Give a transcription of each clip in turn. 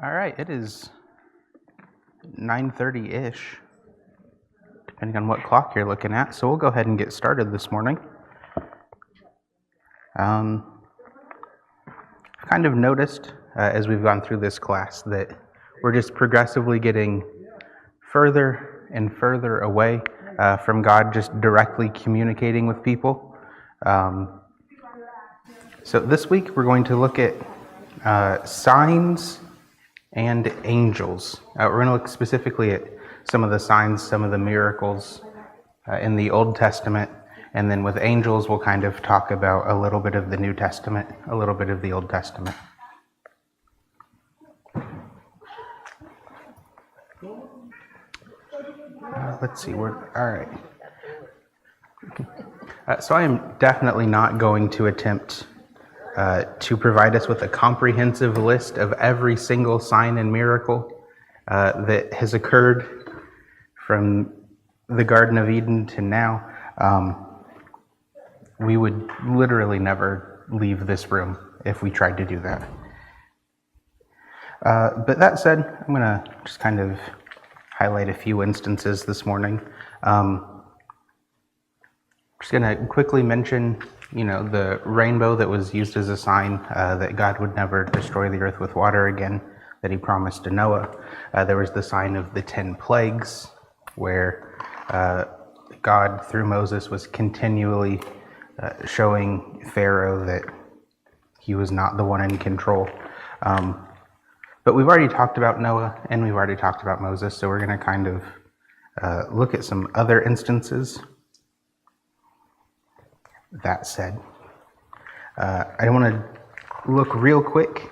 All right, it is 9:30-ish, depending on what clock you're looking at. So we'll go ahead and get started this morning. I've kind of noticed as we've gone through this class that we're just progressively getting further and further away from God just directly communicating with people. So this week we're going to look at signs and angels. We're going to look specifically at some of the signs, some of the miracles in the Old Testament, and then with angels we'll kind of talk about a little bit of the New Testament, a little bit of the Old Testament. Let's see, all right. So I am definitely not going to attempt to provide us with a comprehensive list of every single sign and miracle that has occurred from the Garden of Eden to now. We would literally never leave this room if we tried to do that. But that said, I'm going to just kind of highlight a few instances this morning. Just going to quickly mention, the rainbow that was used as a sign that God would never destroy the earth with water again, that he promised to Noah. There was the sign of the 10 plagues, where God, through Moses, was continually showing Pharaoh that he was not the one in control. But we've already talked about Noah, and we've already talked about Moses, so we're going to kind of look at some other instances. That said, I want to look real quick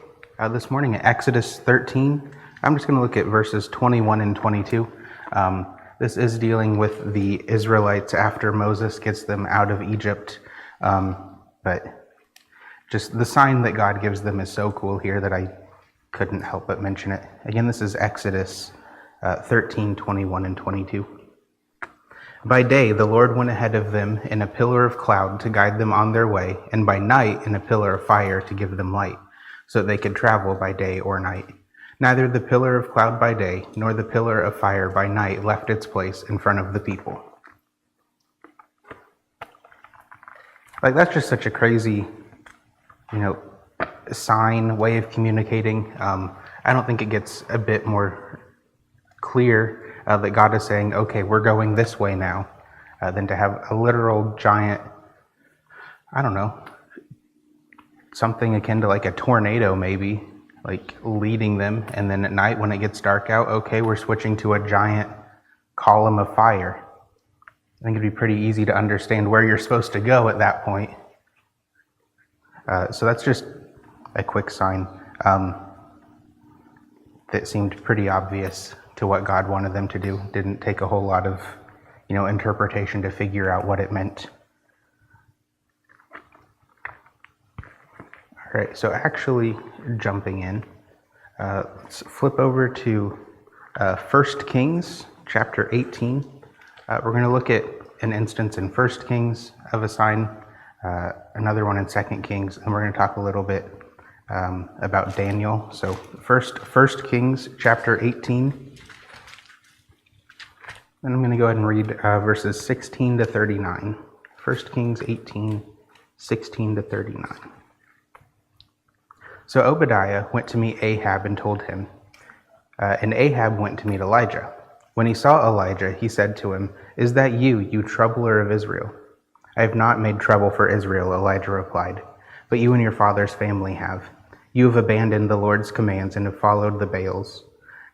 this morning at Exodus 13. I'm just going to look at verses 21 and 22. This is dealing with the Israelites after Moses gets them out of Egypt. But just the sign that God gives them is so cool here that I couldn't help but mention it. Again, this is Exodus 13, 21 and 22. By day, the Lord went ahead of them in a pillar of cloud to guide them on their way, and by night in a pillar of fire to give them light, so they could travel by day or night. Neither the pillar of cloud by day, nor the pillar of fire by night left its place in front of the people. That's just such a crazy, sign, way of communicating. I don't think it gets a bit more clear that God is saying, okay, we're going this way now, than to have a literal giant, something akin to like a tornado maybe, leading them, and then at night when it gets dark out, okay, we're switching to a giant column of fire. I think it'd be pretty easy to understand where you're supposed to go at that point. So that's just a quick sign that seemed pretty obvious to what God wanted them to do. Didn't take a whole lot of, interpretation to figure out what it meant. All right, so actually jumping in, let's flip over to 1 Kings chapter 18. We're going to look at an instance in 1 Kings of a sign, another one in 2 Kings, and we're going to talk a little bit about Daniel. So first 1 Kings chapter 18. And I'm going to go ahead and read verses 16 to 39. 1 Kings 18, 16 to 39. So Obadiah went to meet Ahab and told him, and Ahab went to meet Elijah. When he saw Elijah, he said to him, "Is that you troubler of Israel?" "I have not made trouble for Israel," Elijah replied, "but you and your father's family have. You have abandoned the Lord's commands and have followed the Baals.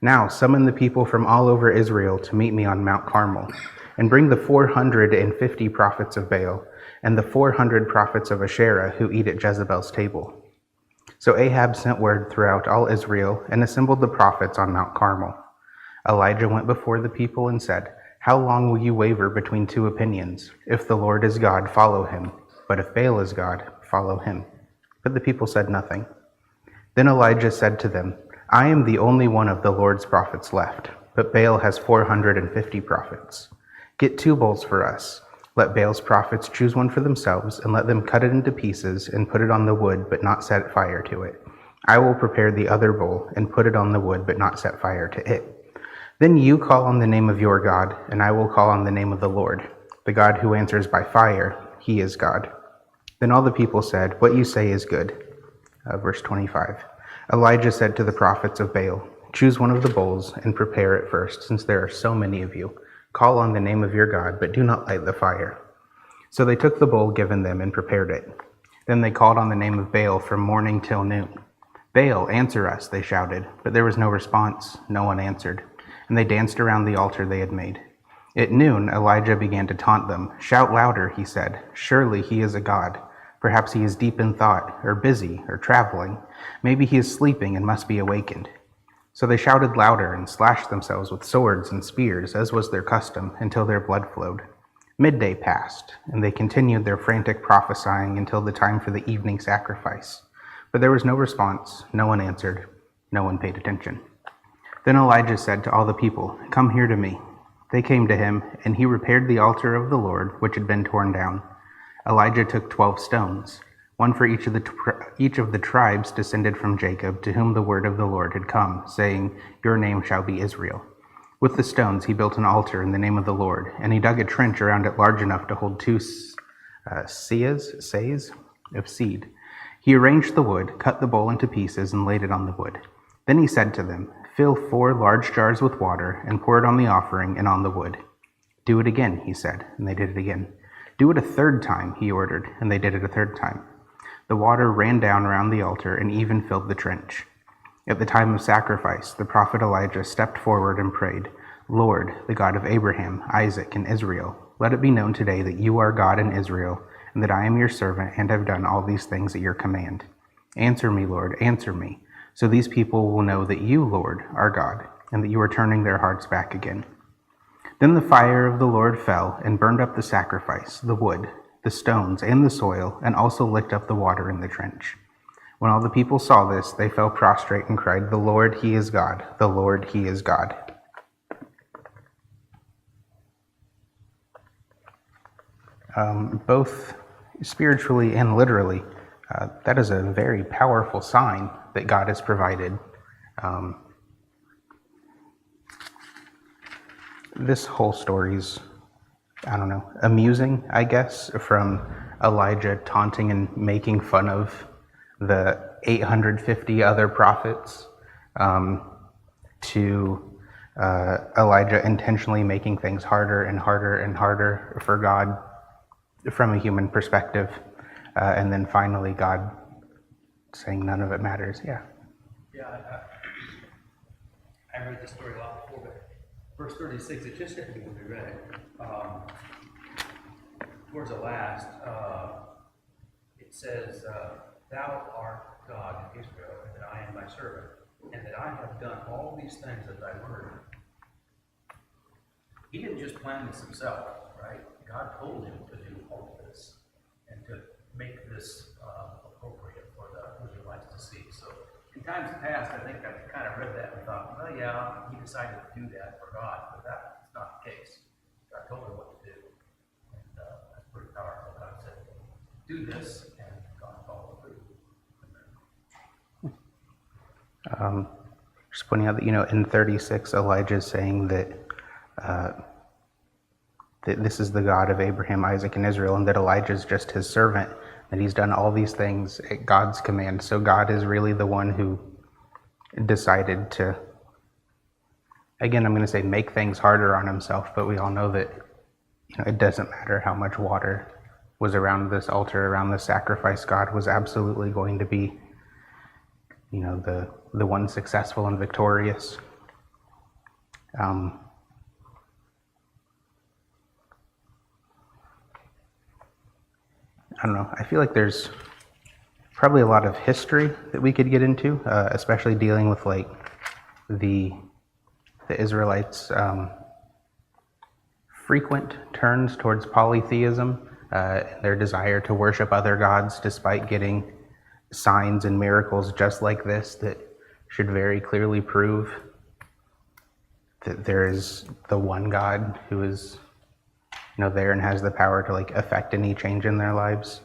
Now summon the people from all over Israel to meet me on Mount Carmel, and bring the 450 prophets of Baal and the 400 prophets of Asherah who eat at Jezebel's table." So Ahab sent word throughout all Israel and assembled the prophets on Mount Carmel. Elijah went before the people and said, "How long will you waver between two opinions? If the Lord is God, follow him, but if Baal is God, follow him." But the people said nothing. Then Elijah said to them, "I am the only one of the Lord's prophets left, but Baal has 450 prophets. Get 2 bulls for us. Let Baal's prophets choose one for themselves, and let them cut it into pieces and put it on the wood, but not set fire to it. I will prepare the other bowl and put it on the wood, but not set fire to it. Then you call on the name of your God, and I will call on the name of the Lord, the God who answers by fire. He is God." Then all the people said, "What you say is good." Verse 25. Elijah said to the prophets of Baal, "Choose one of the bowls and prepare it first, since there are so many of you. Call on the name of your God, but do not light the fire." So they took the bowl given them and prepared it. Then they called on the name of Baal from morning till noon. "Baal, answer us," they shouted, but there was no response. No one answered, and they danced around the altar they had made. At noon, Elijah began to taunt them. "Shout louder," he said. "Surely he is a god. Perhaps he is deep in thought, or busy, or traveling. Maybe he is sleeping and must be awakened." So they shouted louder and slashed themselves with swords and spears, as was their custom, until their blood flowed. Midday passed, and they continued their frantic prophesying until the time for the evening sacrifice. But there was no response, no one answered, no one paid attention. Then Elijah said to all the people, "Come here to me." They came to him, and he repaired the altar of the Lord, which had been torn down. Elijah took 12 stones, one for each of the tribes descended from Jacob, to whom the word of the Lord had come, saying, "Your name shall be Israel." With the stones he built an altar in the name of the Lord, and he dug a trench around it large enough to hold 2 seahs of seed. He arranged the wood, cut the bowl into pieces, and laid it on the wood. Then he said to them, "Fill 4 large jars with water, and pour it on the offering and on the wood." "Do it again," he said, and they did it again. "Do it a 3rd time," he ordered, and they did it a 3rd time. The water ran down around the altar and even filled the trench. At the time of sacrifice, the prophet Elijah stepped forward and prayed, "Lord, the God of Abraham, Isaac, and Israel, let it be known today that you are God in Israel, and that I am your servant and have done all these things at your command. Answer me, Lord, answer me, so these people will know that you, Lord, are God, and that you are turning their hearts back again." Then the fire of the Lord fell and burned up the sacrifice, the wood, the stones, and the soil, and also licked up the water in the trench. When all the people saw this, they fell prostrate and cried, "The Lord, he is God, the Lord, he is God." Both spiritually and literally, that is a very powerful sign that God has provided. This whole story's, amusing, I guess, from Elijah taunting and making fun of the 850 other prophets, to Elijah intentionally making things harder and harder and harder for God from a human perspective, and then finally God saying none of it matters. Yeah. I heard this story a lot before, but verse 36, it just hit me when we read it. Towards the last, it says, "Thou art God in Israel, and that I am thy servant, and that I have done all these things at thy word." He didn't just plan this himself, right? God told him to do all of this and to make this appropriate for the Israelites to see. So in times past, I think I've kind of read that and thought, well, yeah, he decided to do that for God, but that's not the case. God told him what to do, and that's pretty powerful. God said, "Do this," and God followed through. Just pointing out that, in 36, Elijah is saying that this is the God of Abraham, Isaac, and Israel, and that Elijah is just his servant, that he's done all these things at God's command. So God is really the one who decided to, again, I'm going to say make things harder on himself, but we all know that it doesn't matter how much water was around this altar, around the sacrifice. God was absolutely going to be, the one successful and victorious. I don't know. I feel like there's probably a lot of history that we could get into, especially dealing with the Israelites' frequent turns towards polytheism, their desire to worship other gods despite getting signs and miracles just like this that should very clearly prove that there is the one God who is there and has the power to affect any change in their lives,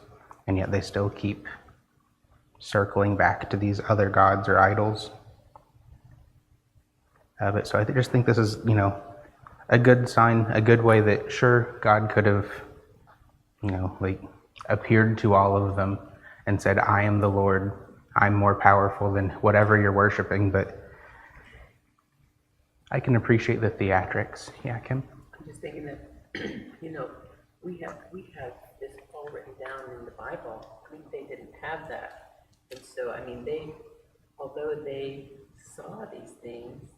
and yet they still keep circling back to these other gods or idols. But so I just think this is, a good sign, a good way that sure, God could have, like appeared to all of them and said, I am the Lord, I'm more powerful than whatever you're worshiping, but I can appreciate the theatrics. Yeah, Kim? I'm just thinking that, we have this all written down in the Bible. I mean, they didn't have that. And so, I mean, although they saw these things,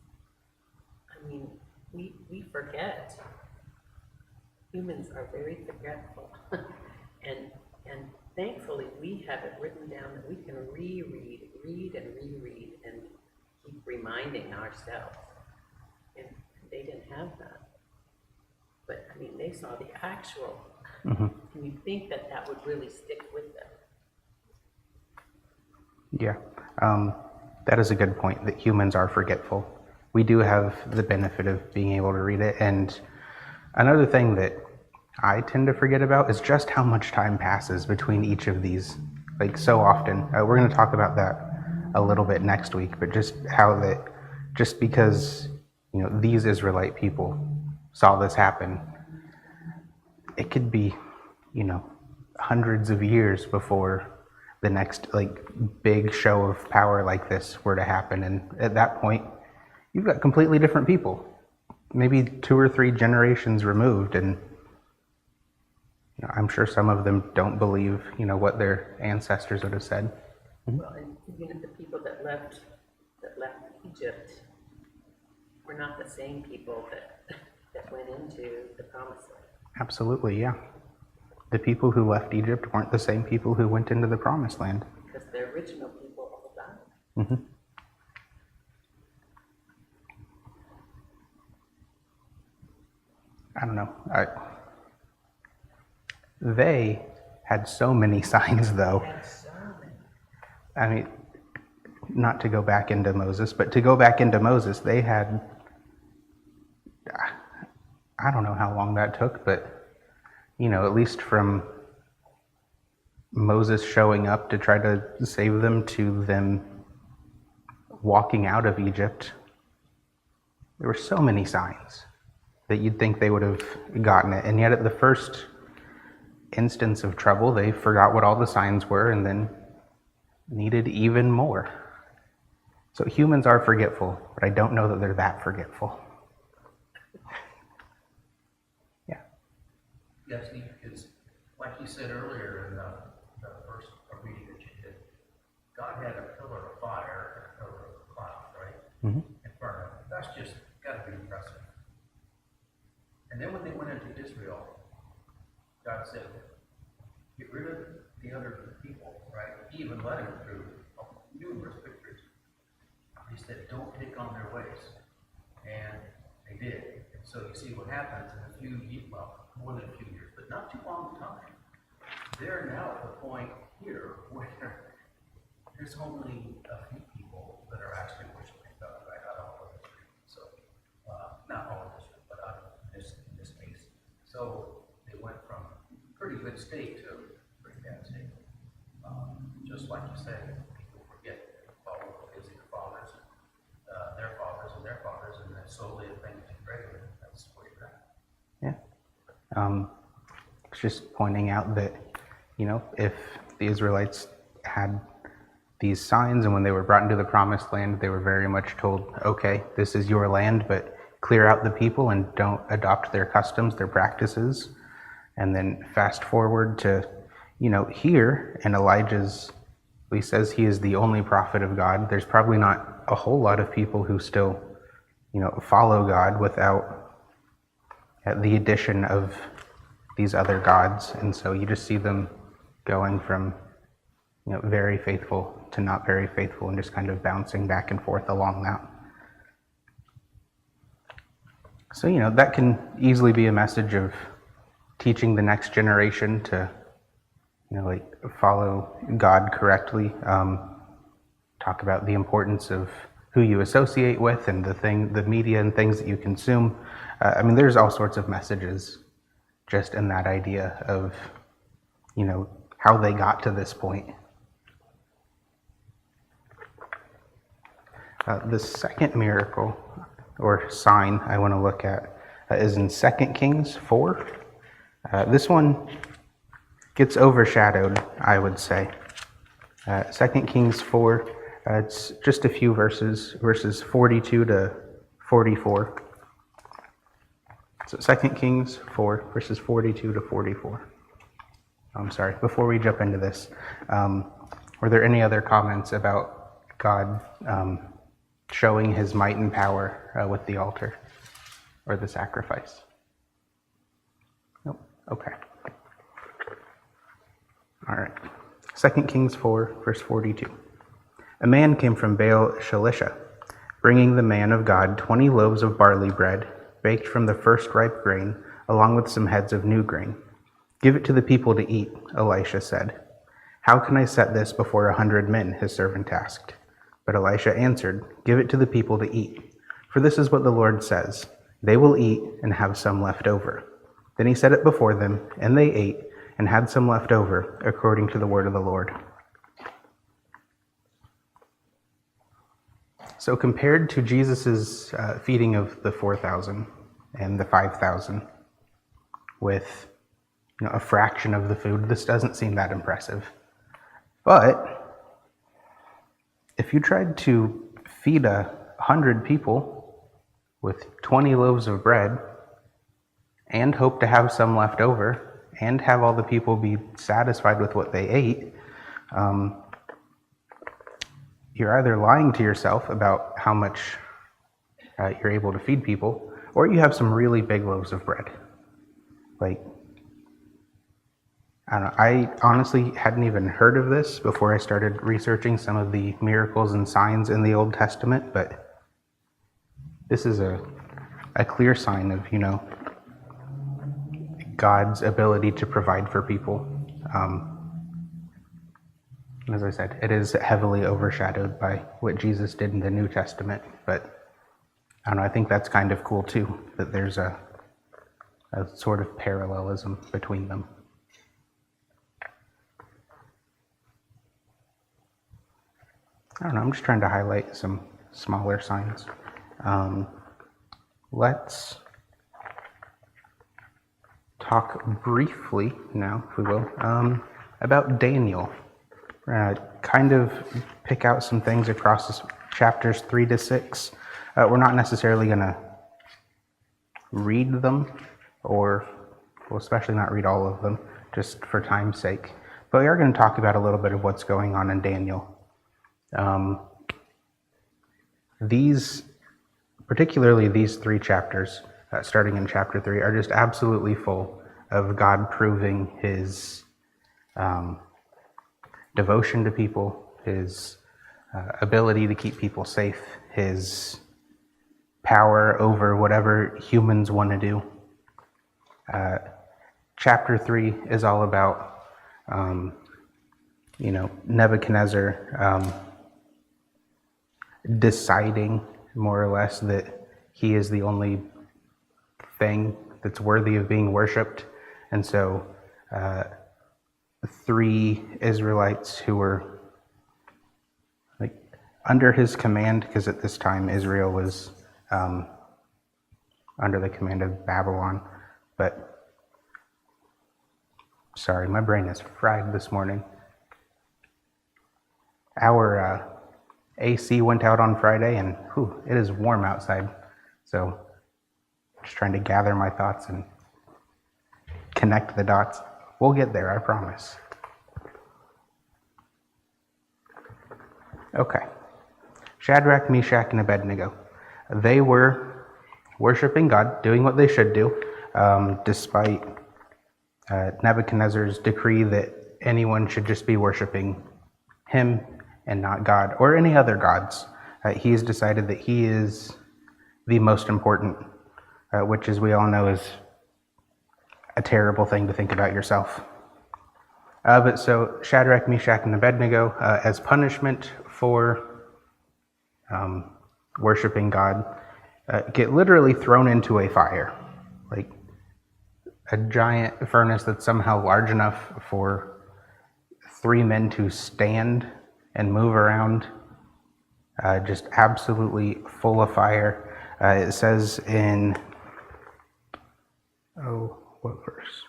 I mean, we forget. Humans are very forgetful. and thankfully we have it written down that we can read and reread and keep reminding ourselves. And they didn't have that. But I mean, they saw the actual. Mm-hmm. And you think that would really stick with them. Yeah, that is a good point, that humans are forgetful. We do have the benefit of being able to read it. And another thing that I tend to forget about is just how much time passes between each of these, like so often. We're going to talk about that a little bit next week, but just how that, just because, these Israelite people saw this happen, it could be, hundreds of years before the next big show of power like this were to happen. And at that point, you've got completely different people, maybe 2 or 3 generations removed, and I'm sure some of them don't believe, what their ancestors would have said. Mm-hmm. Well, and the people that left Egypt were not the same people that went into the promised land. Absolutely, yeah. The people who left Egypt weren't the same people who went into the promised land. Because the original people all died. Mm-hmm. I don't know. They had so many signs, though. I mean, not to go back into Moses, but to go back into Moses, they had, I don't know how long that took, but, at least from Moses showing up to try to save them to them walking out of Egypt, there were so many signs that you'd think they would have gotten it. And yet at the first instance of trouble, they forgot what all the signs were and then needed even more. So humans are forgetful, but I don't know that they're that forgetful. Yeah. Yes, because like you said earlier in the first reading that you did, God had a pillar of fire and a pillar of cloud, right? Mm-hmm. In front of them. That's just got to be impressive. And then when they went into Israel, God said, get rid of the other people, right? He even led them through numerous victories. He said, don't take on their ways. And they did. And so you see what happens in a few years, well, more than a few years, but not too long time. They're now at the point here where there's only a few people that are actually worshiping God, right? Not all of Israel. So, not all of Israel, but in this case. So they went from pretty good state to pretty bad state. Just like you said, people forget follow the ways of their fathers, and their fathers, and then slowly the things degrade. That's where you're at. Yeah. It's just pointing out that, if the Israelites had these signs and when they were brought into the promised land, they were very much told, okay, this is your land, but clear out the people and don't adopt their customs, their practices. And then fast forward to, here, and he says he is the only prophet of God. There's probably not a whole lot of people who still, follow God without the addition of these other gods. And so you just see them going from, very faithful to not very faithful and just kind of bouncing back and forth along that. So, that can easily be a message of teaching the next generation to, follow God correctly. Talk about the importance of who you associate with and the media and things that you consume. There's all sorts of messages just in that idea of, how they got to this point. The second miracle or sign I want to look at is in 2 Kings 4. This one gets overshadowed, I would say. 2 Kings 4, it's just a few verses 42 to 44. So 2 Kings 4, verses 42 to 44. I'm sorry, before we jump into this, were there any other comments about God showing his might and power with the altar or the sacrifice? Nope. Okay. All right. 2 Kings 4, verse 42. A man came from Baal Shalisha, bringing the man of God 20 loaves of barley bread, baked from the first ripe grain, along with some heads of new grain. Give it to the people to eat, Elisha said. How can I set this before 100 men? His servant asked. But Elisha answered, Give it to the people to eat. For this is what the Lord says, they will eat and have some left over. Then he set it before them, and they ate and had some left over, according to the word of the Lord. So compared to Jesus' feeding of the 4,000 and the 5,000 with a fraction of the food, this doesn't seem that impressive. But if you tried to feed 100 people with 20 loaves of bread and hope to have some left over and have all the people be satisfied with what they ate, you're either lying to yourself about how much you're able to feed people, or you have some really big loaves of bread. Like, I don't know, I honestly hadn't even heard of this before I started researching some of the miracles and signs in the Old Testament, but this is a clear sign of, God's ability to provide for people. As I said, it is heavily overshadowed by what Jesus did in the New Testament, but I don't know, I think that's kind of cool too, that there's a sort of parallelism between them. I don't know, I'm just trying to highlight some smaller signs. Let's talk briefly now, if we will, about Daniel. Kind of pick out some things across chapters 3 to 6. We're not necessarily going to read them, or we'll especially not read all of them, just for time's sake. But we are going to talk about a little bit of what's going on in Daniel. Particularly these 3 chapters, starting in chapter 3, are just absolutely full of God proving his devotion to people, his ability to keep people safe, his power over whatever humans want to do. Chapter 3 is all about, Nebuchadnezzar deciding more or less that he is the only thing that's worthy of being worshipped. And so 3 Israelites who were under his command, because at this time Israel was under the command of Babylon. But sorry, my brain is fried this morning. Our AC went out on Friday, and it is warm outside. So just trying to gather my thoughts and connect the dots. We'll get there, I promise. Okay. Shadrach, Meshach, and Abednego. They were worshiping God, doing what they should do, despite Nebuchadnezzar's decree that anyone should just be worshiping him and not God, or any other gods. He has decided that he is the most important, which, as we all know, is a terrible thing to think about yourself. But so Shadrach, Meshach, and Abednego, as punishment for worshiping God, get literally thrown into a fire, like a giant furnace that's somehow large enough for 3 men to stand and move around just absolutely full of fire. It says in, what verse?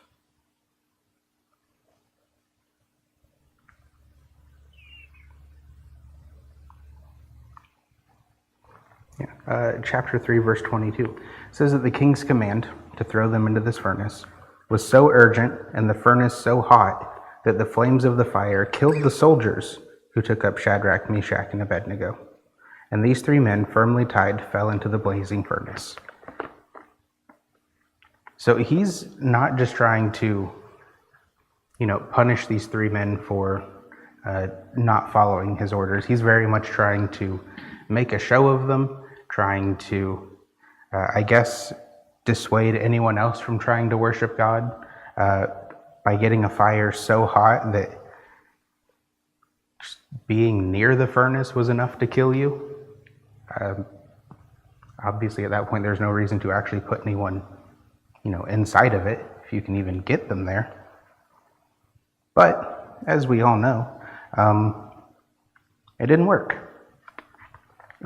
Chapter 3, verse 22. It says that the king's command to throw them into this furnace was so urgent and the furnace so hot that the flames of the fire killed the soldiers who took up Shadrach, Meshach, and Abednego. And these 3 men, firmly tied, fell into the blazing furnace. So he's not just trying to, punish these 3 men for not following his orders. He's very much trying to make a show of them, trying to, dissuade anyone else from trying to worship God by getting a fire so hot that just being near the furnace was enough to kill you. Obviously, at that point, there's no reason to actually put anyone, inside of it, if you can even get them there. But, as we all know, it didn't work.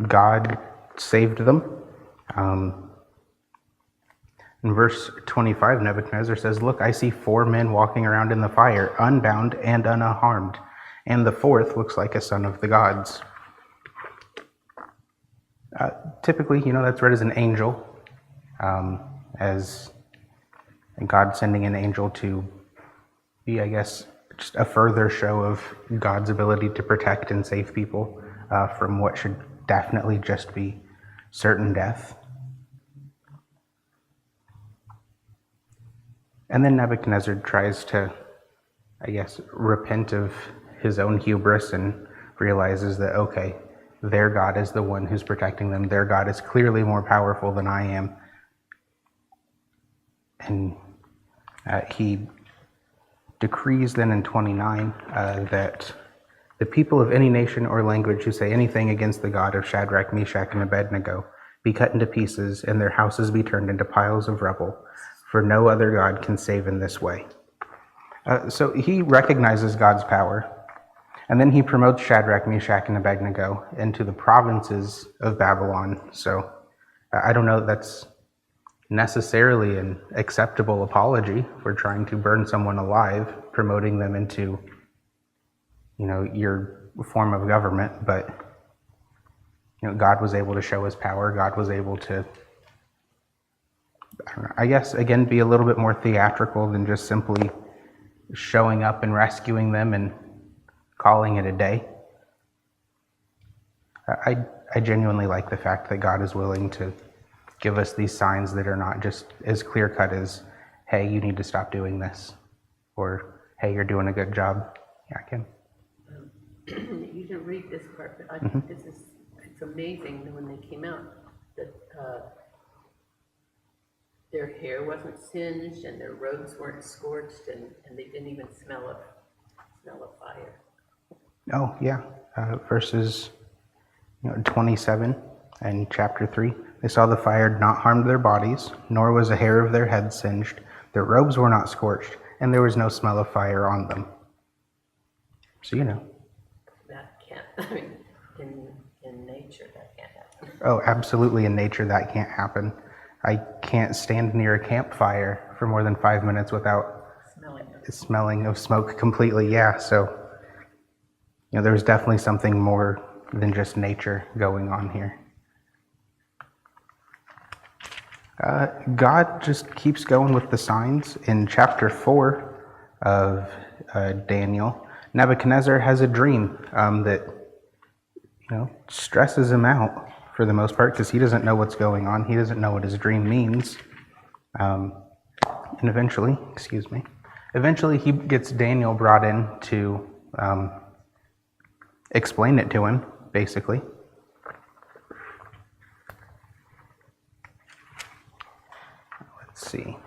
God saved them. In verse 25, Nebuchadnezzar says, "Look, I see 4 men walking around in the fire, unbound and unharmed, and the 4th looks like a son of the gods." Typically, that's read as an angel, as God sending an angel to be, just a further show of God's ability to protect and save people from what should definitely just be certain death. And then Nebuchadnezzar tries to, repent of his own hubris and realizes that, okay, their God is the one who's protecting them. Their God is clearly more powerful than I am. And he decrees then in 29 that the people of any nation or language who say anything against the God of Shadrach, Meshach, and Abednego be cut into pieces and their houses be turned into piles of rubble, for no other God can save in this way. So he recognizes God's power, and then he promotes Shadrach, Meshach, and Abednego into the provinces of Babylon. So I don't know if that's necessarily an acceptable apology for trying to burn someone alive, promoting them into, your form of government, but God was able to show his power. God was able to, again, be a little bit more theatrical than just simply showing up and rescuing them and calling it a day. I genuinely like the fact that God is willing to give us these signs that are not just as clear-cut as, hey, you need to stop doing this, or, hey, you're doing a good job. Yeah, I can. You didn't read this part, but I think it's amazing that when they came out, that their hair wasn't singed and their robes weren't scorched, and they didn't even smell of fire. Oh, yeah. Verses 27 and chapter 3. They saw the fire had not harmed their bodies, nor was a hair of their head singed. Their robes were not scorched, and there was no smell of fire on them. So, That can't, in nature, that can't happen. Oh, absolutely, in nature, that can't happen. I can't stand near a campfire for more than 5 minutes without smelling of smoke completely. Yeah, so, there's definitely something more than just nature going on here. God just keeps going with the signs. In chapter 4 of Daniel, Nebuchadnezzar has a dream that stresses him out for the most part, because he doesn't know what's going on. He doesn't know what his dream means. And eventually he gets Daniel brought in to explain it to him, basically. Let's see.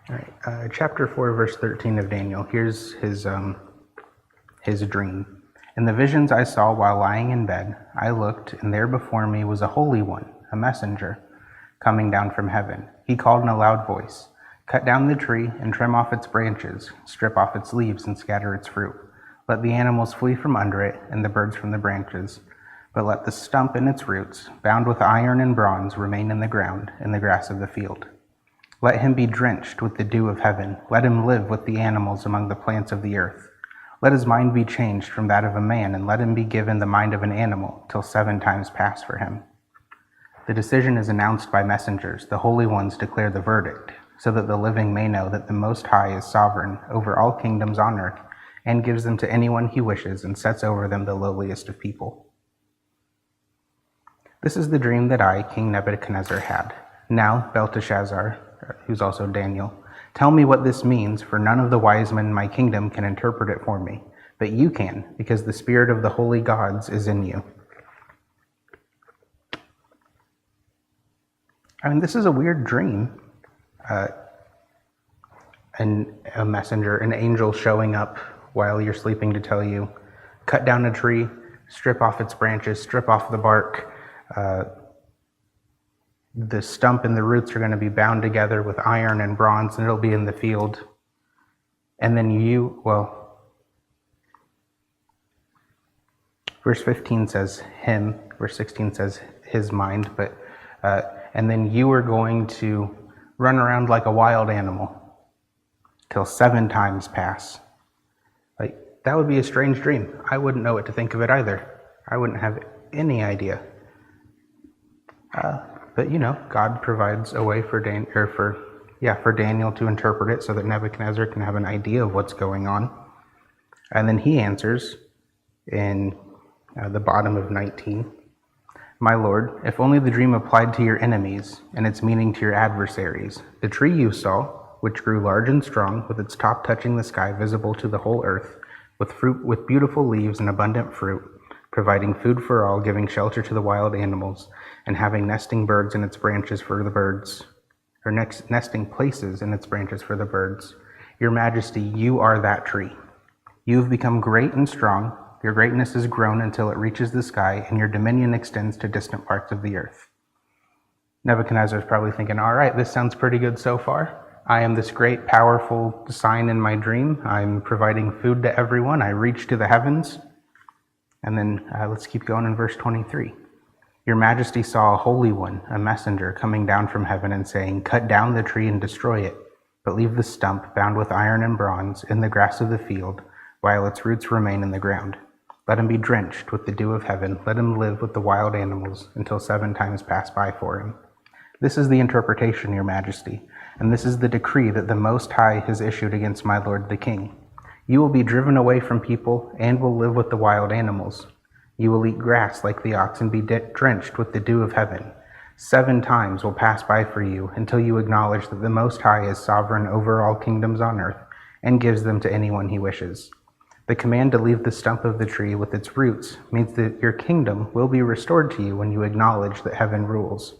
All right, chapter 4, verse 13 of Daniel. Here's his dream. In the visions I saw while lying in bed, I looked, and there before me was a holy one, a messenger, coming down from heaven. He called in a loud voice, "Cut down the tree and trim off its branches, strip off its leaves and scatter its fruit. Let the animals flee from under it and the birds from the branches. But let the stump and its roots, bound with iron and bronze, remain in the ground, in the grass of the field. Let him be drenched with the dew of heaven. Let him live with the animals among the plants of the earth. Let his mind be changed from that of a man, and let him be given the mind of an animal, till 7 times pass for him." The decision is announced by messengers. The holy ones declare the verdict, so that the living may know that the Most High is sovereign over all kingdoms on earth, and gives them to anyone he wishes, and sets over them the lowliest of people. This is the dream that I, King Nebuchadnezzar, had. Now, Belteshazzar, who's also Daniel, tell me what this means, for none of the wise men in my kingdom can interpret it for me, but you can, because the spirit of the holy gods is in you. I mean, this is a weird dream. And a messenger, an angel showing up while you're sleeping to tell you, cut down a tree, strip off its branches, strip off the bark. The stump and the roots are going to be bound together with iron and bronze, and it'll be in the field. And then verse 15 says him, verse 16 says his mind, but and then you are going to run around like a wild animal till 7 times pass. Like, that would be a strange dream. I wouldn't know what to think of it either. I wouldn't have any idea. But God provides a way for Daniel to interpret it so that Nebuchadnezzar can have an idea of what's going on. And then he answers in the bottom of 19. "My lord, if only the dream applied to your enemies and its meaning to your adversaries. The tree you saw, which grew large and strong, with its top touching the sky, visible to the whole earth, with beautiful leaves and abundant fruit, providing food for all, giving shelter to the wild animals, and having nesting birds in its branches for the birds, or nesting places in its branches for the birds. Your Majesty, you are that tree. You have become great and strong. Your greatness has grown until it reaches the sky, and your dominion extends to distant parts of the earth." Nebuchadnezzar is probably thinking, all right, this sounds pretty good so far. I am this great, powerful sign in my dream. I'm providing food to everyone. I reach to the heavens. And then let's keep going in verse 23. "Your Majesty saw a holy one, a messenger, coming down from heaven and saying, 'Cut down the tree and destroy it, but leave the stump, bound with iron and bronze, in the grass of the field, while its roots remain in the ground. Let him be drenched with the dew of heaven. Let him live with the wild animals until 7 times pass by for him.' This is the interpretation, Your Majesty, and this is the decree that the Most High has issued against my lord the king. You will be driven away from people and will live with the wild animals. You will eat grass like the ox and be drenched with the dew of heaven. 7 times will pass by for you until you acknowledge that the Most High is sovereign over all kingdoms on earth and gives them to anyone he wishes. The command to leave the stump of the tree with its roots means that your kingdom will be restored to you when you acknowledge that heaven rules.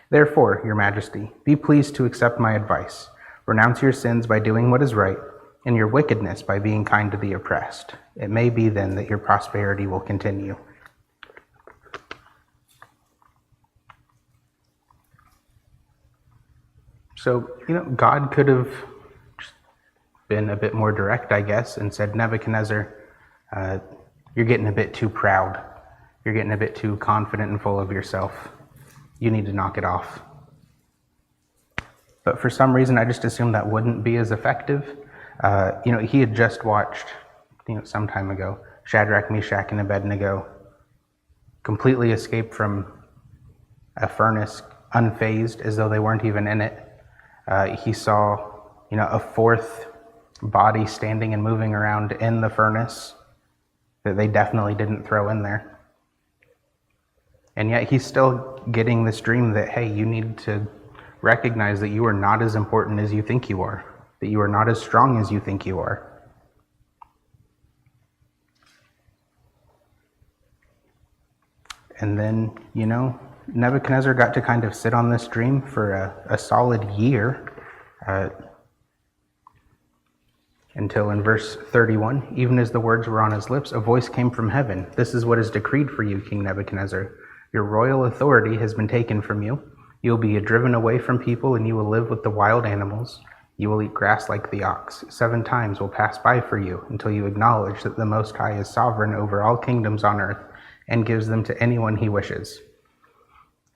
Therefore, Your Majesty, be pleased to accept my advice. Renounce your sins by doing what is right, and your wickedness by being kind to the oppressed. It may be then that your prosperity will continue." So, God could have been a bit more direct, I guess, and said, "Nebuchadnezzar, you're getting a bit too proud. You're getting a bit too confident and full of yourself. You need to knock it off." But for some reason, I just assumed that wouldn't be as effective. He had just watched, some time ago, Shadrach, Meshach, and Abednego completely escape from a furnace unfazed, as though they weren't even in it. He saw, a 4th body standing and moving around in the furnace that they definitely didn't throw in there. And yet he's still getting this dream that, hey, you need to recognize that you are not as important as you think you are, that you are not as strong as you think you are. And then, Nebuchadnezzar got to kind of sit on this dream for a solid year, until in verse 31, even as the words were on his lips, a voice came from heaven. "This is what is decreed for you, King Nebuchadnezzar. Your royal authority has been taken from you. You will be driven away from people, and you will live with the wild animals. You will eat grass like the ox. 7 times will pass by for you until you acknowledge that the Most High is sovereign over all kingdoms on earth and gives them to anyone he wishes.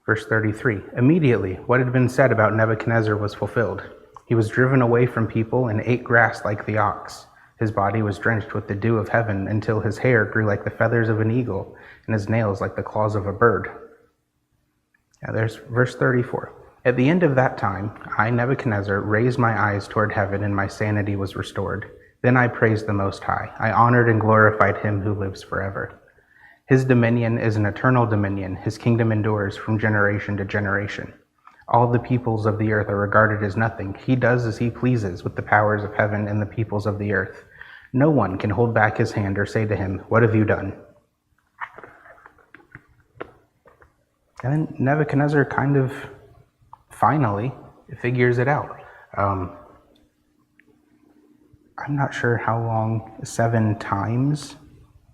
Verse 33, immediately what had been said about Nebuchadnezzar was fulfilled. He was driven away from people and ate grass like the ox. His body was drenched with the dew of heaven until his hair grew like the feathers of an eagle and his nails like the claws of a bird. Now there's verse 34. At the end of that time, I, Nebuchadnezzar, raised my eyes toward heaven and my sanity was restored. Then I praised the Most High. I honored and glorified him who lives forever. His dominion is an eternal dominion. His kingdom endures from generation to generation. All the peoples of the earth are regarded as nothing. He does as he pleases with the powers of heaven and the peoples of the earth. No one can hold back his hand or say to him, "What have you done?" And then Nebuchadnezzar kind of finally figures it out. I'm not sure how long 7 times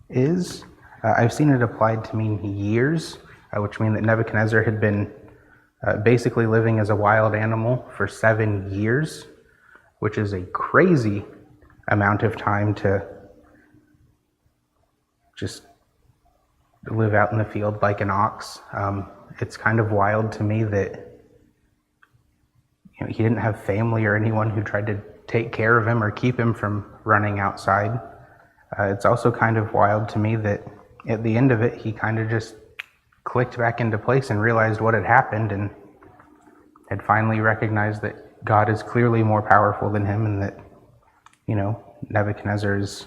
is. I've seen it applied to mean years, which mean that Nebuchadnezzar had been basically living as a wild animal for 7 years, which is a crazy amount of time to just live out in the field like an ox. It's kind of wild to me that he didn't have family or anyone who tried to take care of him or keep him from running outside. It's also kind of wild to me that at the end of it, he kind of just clicked back into place and realized what had happened and had finally recognized that God is clearly more powerful than him and that, Nebuchadnezzar is,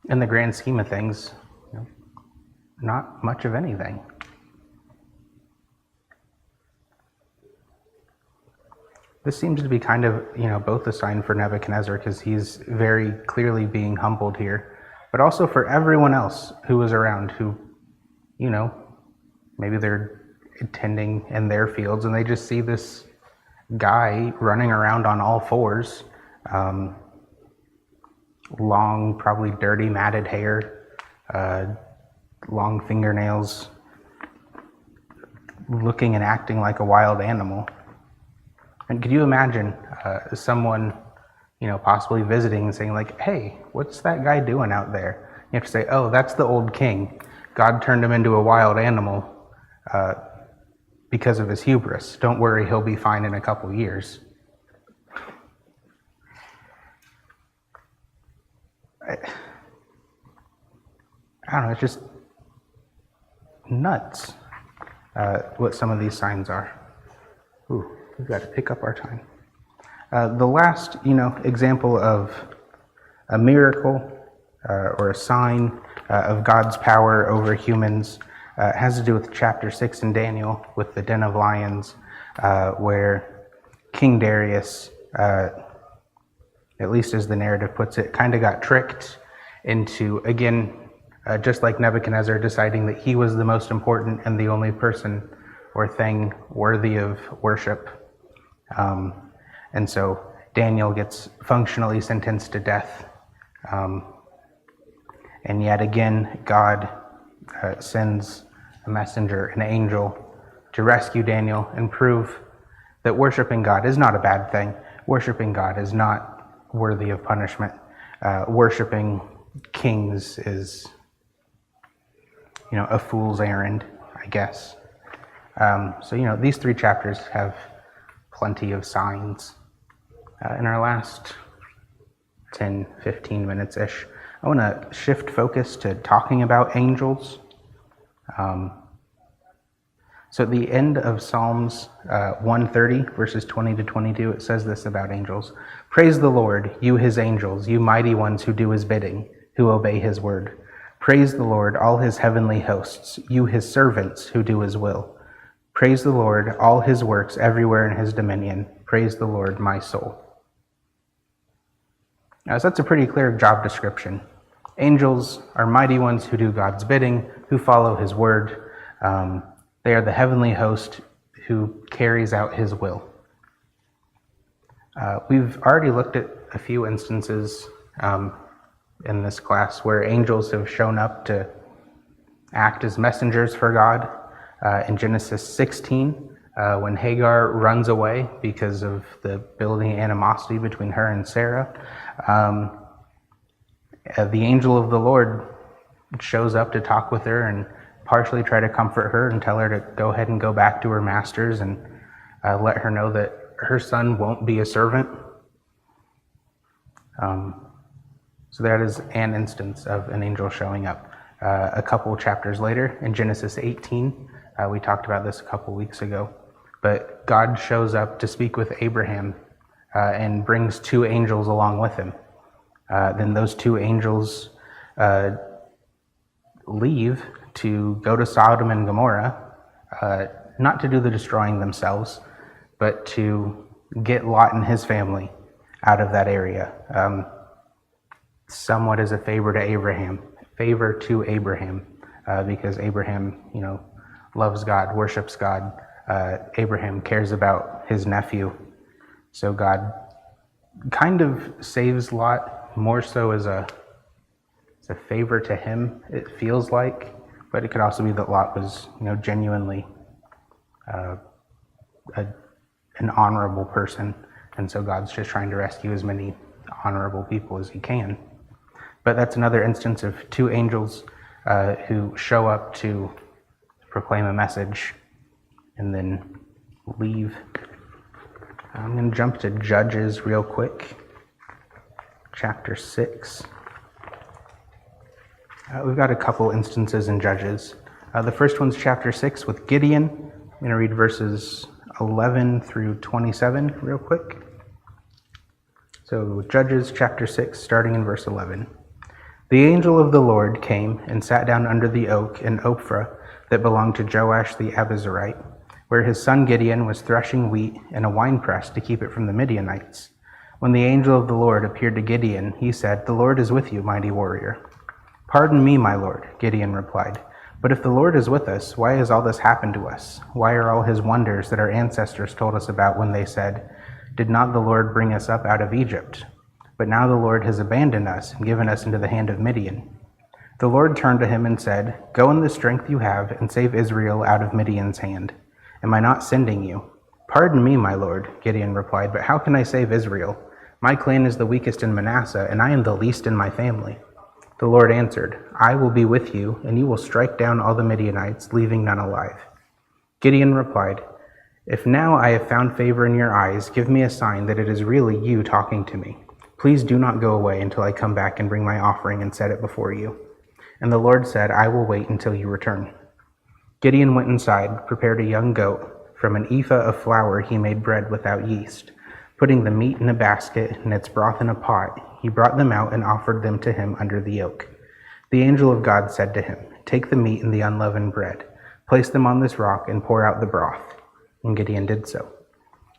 in the grand scheme of things, not much of anything. This seems to be kind of, both a sign for Nebuchadnezzar because he's very clearly being humbled here, but also for everyone else who was around who, maybe they're tending in their fields and they just see this guy running around on all fours, long, probably dirty, matted hair, long fingernails, looking and acting like a wild animal. And could you imagine someone, possibly visiting and saying like, "Hey, what's that guy doing out there?" You have to say, "Oh, that's the old king. God turned him into a wild animal because of his hubris. Don't worry, he'll be fine in a couple years." I don't know, it's just nuts what some of these signs are. Ooh, we've got to pick up our time. The last, example of a miracle or a sign of God's power over humans has to do with chapter 6 in Daniel with the den of lions, where King Darius, at least as the narrative puts it, kind of got tricked into, again, just like Nebuchadnezzar, deciding that he was the most important and the only person or thing worthy of worship. And so Daniel gets functionally sentenced to death. And yet again, God sends a messenger, an angel, to rescue Daniel and prove that worshiping God is not a bad thing. Worshiping God is not worthy of punishment. Worshiping kings is, a fool's errand, I guess. So, these 3 chapters have plenty of signs. In our last 10, 15 minutes-ish, I want to shift focus to talking about angels. So at the end of Psalms 130, verses 20 to 22, it says this about angels. "Praise the Lord, you his angels, you mighty ones who do his bidding, who obey his word. Praise the Lord, all his heavenly hosts, you his servants who do his will. Praise the Lord, all his works everywhere in his dominion. Praise the Lord, my soul." Now, so that's a pretty clear job description. Angels are mighty ones who do God's bidding, who follow his word. They are the heavenly host who carries out his will. We've already looked at a few instances in this class where angels have shown up to act as messengers for God. In Genesis 16, when Hagar runs away because of the building animosity between her and Sarah, the angel of the Lord shows up to talk with her and partially try to comfort her and tell her to go ahead and go back to her masters and let her know that her son won't be a servant. So that is an instance of an angel showing up. A couple chapters later, in Genesis 18, we talked about this a couple weeks ago, but God shows up to speak with Abraham and brings two angels along with him. Then those two angels leave to go to Sodom and Gomorrah, not to do the destroying themselves, but to get Lot and his family out of that area. Somewhat as a favor to Abraham, because Abraham, loves God, worships God. Abraham cares about his nephew. So God kind of saves Lot more so as a favor to him, it feels like, but it could also be that Lot was, genuinely an honorable person, and so God's just trying to rescue as many honorable people as he can. But that's another instance of two angels who show up to proclaim a message and then leave. I'm going to jump to Judges real quick, chapter 6. We've got a couple instances in Judges. The first one's chapter 6 with Gideon. I'm going to read verses 11 through 27 real quick. So Judges chapter 6, starting in verse 11. The angel of the Lord came and sat down under the oak in Ophrah that belonged to Joash the Abiezrite, where his son Gideon was threshing wheat in a winepress to keep it from the Midianites. When the angel of the Lord appeared to Gideon, he said, "The Lord is with you, mighty warrior." "Pardon me, my lord," Gideon replied, "but if the Lord is with us, why has all this happened to us? Why are all his wonders that our ancestors told us about when they said, 'Did not the Lord bring us up out of Egypt?' But now the Lord has abandoned us and given us into the hand of Midian." The Lord turned to him and said, "Go in the strength you have and save Israel out of Midian's hand. Am I not sending you?" "Pardon me, my lord," Gideon replied, "but how can I save Israel? My clan is the weakest in Manasseh, and I am the least in my family." The Lord answered, "I will be with you, and you will strike down all the Midianites, leaving none alive." Gideon replied, "If now I have found favor in your eyes, give me a sign that it is really you talking to me. Please do not go away until I come back and bring my offering and set it before you." And the Lord said, "I will wait until you return." Gideon went inside, prepared a young goat. From an ephah of flour he made bread without yeast. Putting the meat in a basket and its broth in a pot, he brought them out and offered them to him under the oak. The angel of God said to him, "Take the meat and the unleavened bread, place them on this rock, and pour out the broth." And Gideon did so.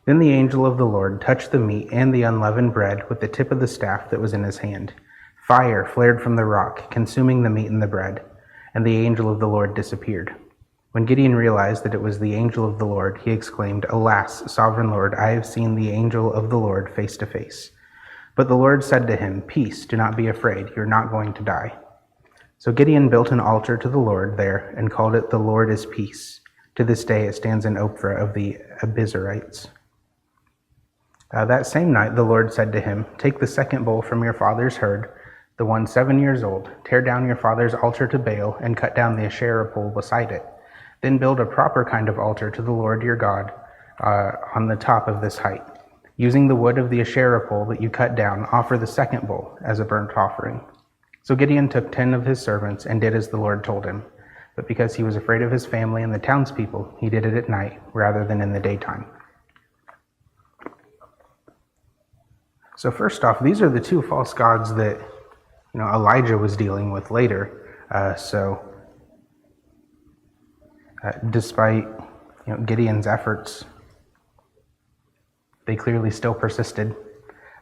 Then the angel of the Lord touched the meat and the unleavened bread with the tip of the staff that was in his hand. Fire flared from the rock, consuming the meat and the bread, and the angel of the Lord disappeared. When Gideon realized that it was the angel of the Lord, he exclaimed, "Alas, sovereign Lord, I have seen the angel of the Lord face to face." But the Lord said to him, "Peace, do not be afraid, you're not going to die." So Gideon built an altar to the Lord there and called it "The Lord is Peace." To this day it stands in Ophrah of the Abiezrites. That same night the Lord said to him, "Take the second bull from your father's herd, the one 7 years old, tear down your father's altar to Baal, and cut down the Asherah pole beside it. Then build a proper kind of altar to the Lord your God on the top of this height. Using the wood of the Asherah pole that you cut down, offer the second bull as a burnt offering." So Gideon took 10 of his servants and did as the Lord told him. But because he was afraid of his family and the townspeople, he did it at night rather than in the daytime. So first off, these are the two false gods that Elijah was dealing with later. Despite Gideon's efforts, they clearly still persisted.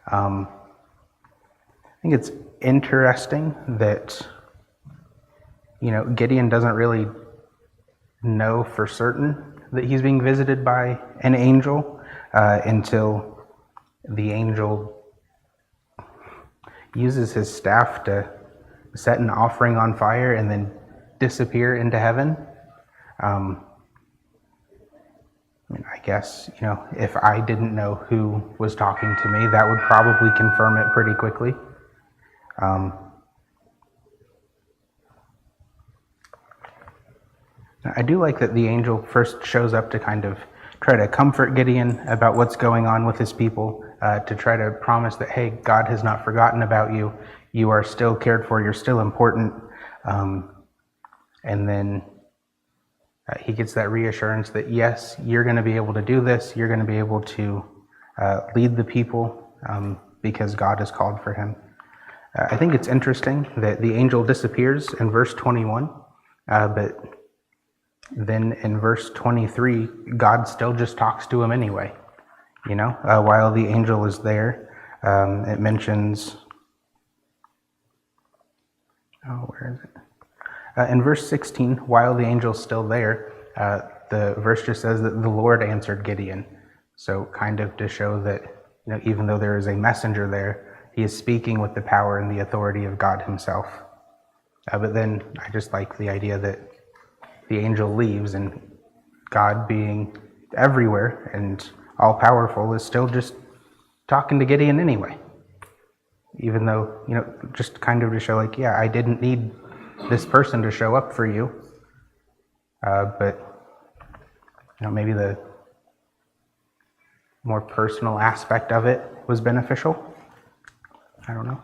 I think it's interesting that Gideon doesn't really know for certain that he's being visited by an angel until the angel uses his staff to set an offering on fire and then disappear into heaven. I mean, I guess, if I didn't know who was talking to me, that would probably confirm it pretty quickly. I do like that the angel first shows up to kind of try to comfort Gideon about what's going on with his people, to try to promise that, hey, God has not forgotten about you. You are still cared for. You're still important. And then he gets that reassurance that, yes, you're going to be able to do this. You're going to be able to lead the people because God has called for him. I think it's interesting that the angel disappears in verse 21, but then in verse 23, God still just talks to him anyway. While the angel is there, it mentions, where is it? In verse 16, while the angel's still there, the verse just says that the Lord answered Gideon. So kind of to show that, even though there is a messenger there, he is speaking with the power and the authority of God himself. But then I just like the idea that the angel leaves, and God, being everywhere and all-powerful, is still just talking to Gideon anyway. Even though, just kind of to show like, yeah, I didn't need this person to show up for you. But, maybe the more personal aspect of it was beneficial. I don't know.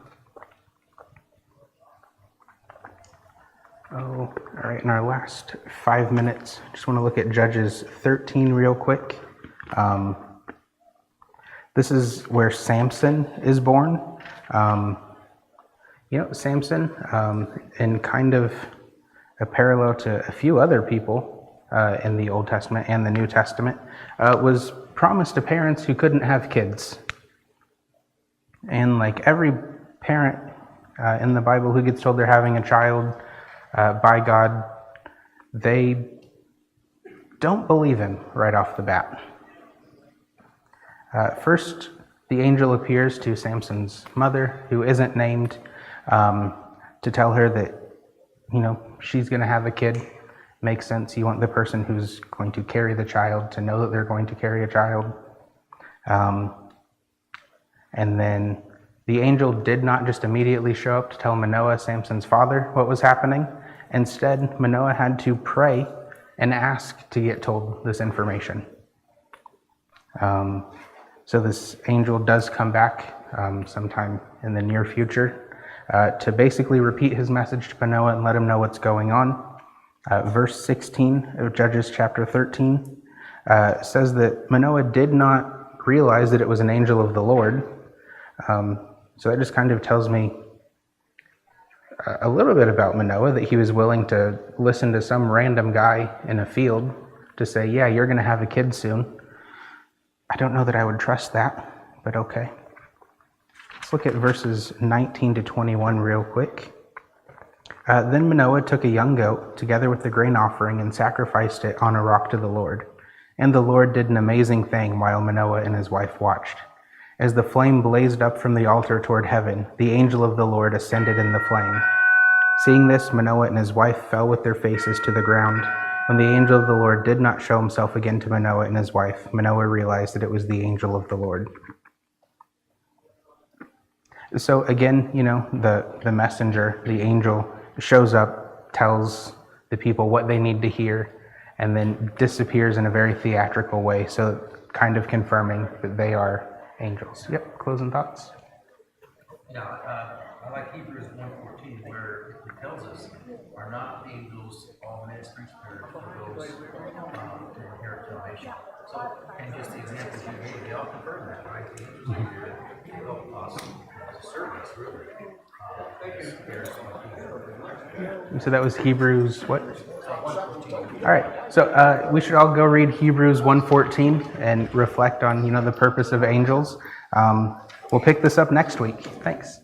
All right, in our last 5 minutes, just want to look at Judges 13 real quick. This is where Samson is born. Samson, in kind of a parallel to a few other people in the Old Testament and the New Testament, was promised to parents who couldn't have kids. And like every parent in the Bible who gets told they're having a child by God, they don't believe him right off the bat. First, the angel appears to Samson's mother, who isn't named, to tell her that, she's going to have a kid. Makes sense. You want the person who's going to carry the child to know that they're going to carry a child. And then the angel did not just immediately show up to tell Manoah, Samson's father, what was happening. Instead, Manoah had to pray and ask to get told this information. So this angel does come back sometime in the near future to basically repeat his message to Manoah and let him know what's going on. Verse 16 of Judges chapter 13 says that Manoah did not realize that it was an angel of the Lord. So that just kind of tells me a little bit about Manoah, that he was willing to listen to some random guy in a field to say, yeah, you're going to have a kid soon. I don't know that I would trust that, but okay. Let's look at verses 19 to 21 real quick. Then Manoah took a young goat together with the grain offering and sacrificed it on a rock to the Lord. And the Lord did an amazing thing while Manoah and his wife watched. As the flame blazed up from the altar toward heaven, the angel of the Lord ascended in the flame. Seeing this, Manoah and his wife fell with their faces to the ground. When the angel of the Lord did not show himself again to Manoah and his wife, Manoah realized that it was the angel of the Lord. So again, the messenger, the angel, shows up, tells the people what they need to hear, and then disappears in a very theatrical way, so kind of confirming that they are angels. Yep, closing thoughts? Yeah, I like Hebrews 1:14, where it tells us, are not angels all ministering spirits for those who inherit salvation? So, and just the examples you gave, they all confirm that, right? The angels are here to help us as a service, really. So that was Hebrews what? All right, so we should all go read Hebrews 1:14 and reflect on, the purpose of angels. We'll pick this up next week. Thanks.